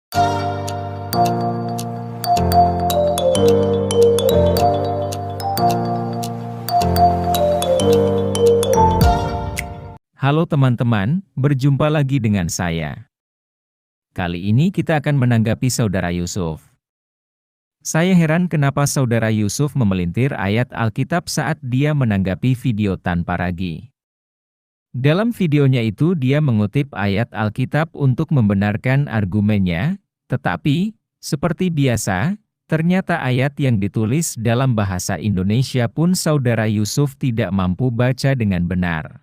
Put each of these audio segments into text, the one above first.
Halo teman-teman, berjumpa lagi dengan saya. Kali ini kita akan menanggapi Saudara Yusuf. Saya heran kenapa Saudara Yusuf memelintir ayat Alkitab saat dia menanggapi video tanpa ragi. Dalam videonya itu dia mengutip ayat Alkitab untuk membenarkan argumennya, tetapi, seperti biasa, ternyata ayat yang ditulis dalam bahasa Indonesia pun Saudara Yusuf tidak mampu baca dengan benar.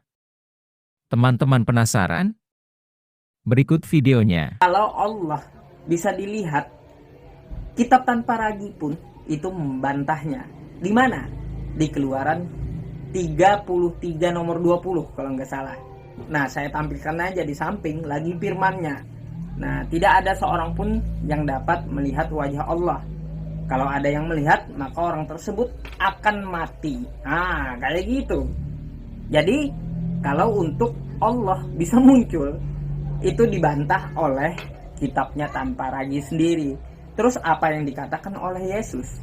Teman-teman penasaran? Berikut videonya. Kalau Allah bisa dilihat, kitab tanpa ragi pun itu membantahnya. Di mana? Di Keluaran 33 nomor 20 kalau nggak salah. Nah, saya tampilkan aja di samping lagi firman-Nya. Nah, tidak ada seorang pun yang dapat melihat wajah Allah. Kalau ada yang melihat, maka orang tersebut akan mati. Nah, kayak gitu. Jadi, kalau untuk Allah bisa muncul, itu dibantah oleh kitabnya tanpa ragi sendiri. Terus apa yang dikatakan oleh Yesus?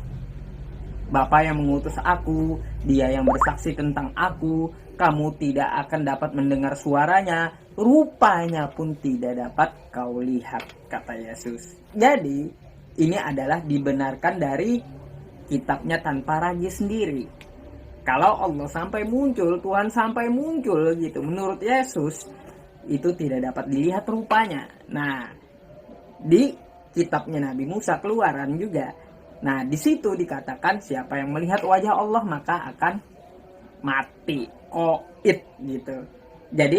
Bapa yang mengutus aku, dia yang bersaksi tentang aku, kamu tidak akan dapat mendengar suaranya, rupanya pun tidak dapat kau lihat, kata Yesus. Jadi, ini adalah dibenarkan dari kitabnya tanpa ragi sendiri. Kalau Allah sampai muncul, Tuhan sampai muncul gitu, menurut Yesus, itu tidak dapat dilihat rupanya. Nah, di kitabnya Nabi Musa Keluaran juga. Nah, di situ dikatakan siapa yang melihat wajah Allah maka akan mati, qoid gitu. Jadi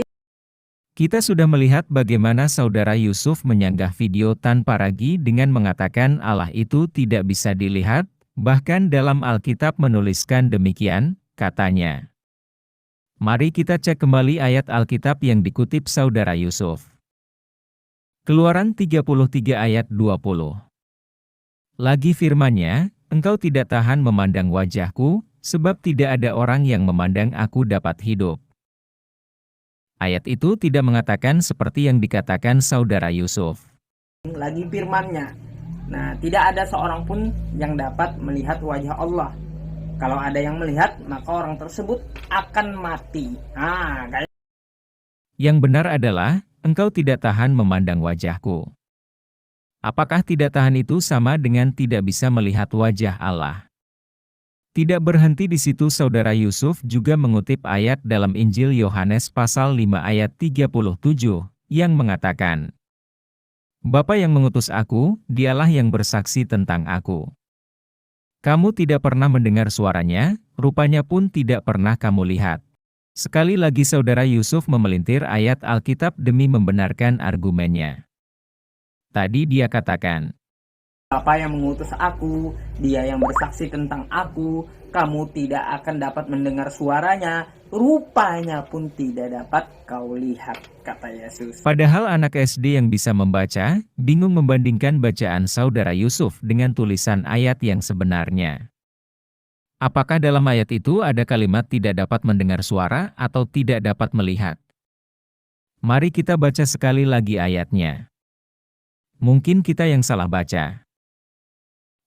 kita sudah melihat bagaimana Saudara Yusuf menyanggah video tanpa ragi dengan mengatakan Allah itu tidak bisa dilihat, bahkan dalam Alkitab menuliskan demikian, katanya. Mari kita cek kembali ayat Alkitab yang dikutip Saudara Yusuf. Keluaran 33 ayat 20. Lagi firman-Nya, engkau tidak tahan memandang wajahku, sebab tidak ada orang yang memandang aku dapat hidup. Ayat itu tidak mengatakan seperti yang dikatakan Saudara Yusuf. Lagi firman-Nya. Nah, tidak ada seorang pun yang dapat melihat wajah Allah. Kalau ada yang melihat, maka orang tersebut akan mati. Nah, kayak Yang benar adalah, engkau tidak tahan memandang wajahku. Apakah tidak tahan itu sama dengan tidak bisa melihat wajah Allah? Tidak berhenti di situ Saudara Yusuf juga mengutip ayat dalam Injil Yohanes pasal 5 ayat 37, yang mengatakan, Bapa yang mengutus aku, dialah yang bersaksi tentang aku. Kamu tidak pernah mendengar suaranya, rupanya pun tidak pernah kamu lihat. Sekali lagi Saudara Yusuf memelintir ayat Alkitab demi membenarkan argumennya. Tadi dia katakan, Bapa yang mengutus aku, dia yang bersaksi tentang aku, kamu tidak akan dapat mendengar suaranya, rupanya pun tidak dapat kau lihat, kata Yesus. Padahal anak SD yang bisa membaca, bingung membandingkan bacaan Saudara Yusuf dengan tulisan ayat yang sebenarnya. Apakah dalam ayat itu ada kalimat tidak dapat mendengar suara atau tidak dapat melihat? Mari kita baca sekali lagi ayatnya. Mungkin kita yang salah baca.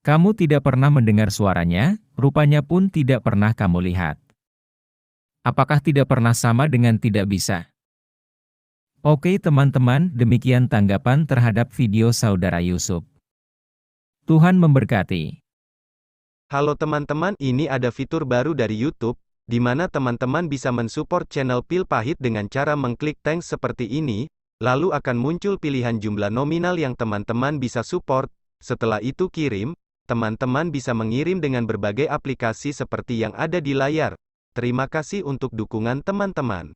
Kamu tidak pernah mendengar suaranya, rupanya pun tidak pernah kamu lihat. Apakah tidak pernah sama dengan tidak bisa? Oke teman-teman, demikian tanggapan terhadap video Saudara Yusuf. Tuhan memberkati. Halo teman-teman, ini ada fitur baru dari YouTube, di mana teman-teman bisa mensupport channel Pil Pahit dengan cara mengklik thanks seperti ini, lalu akan muncul pilihan jumlah nominal yang teman-teman bisa support. Setelah itu kirim, teman-teman bisa mengirim dengan berbagai aplikasi seperti yang ada di layar. Terima kasih untuk dukungan teman-teman.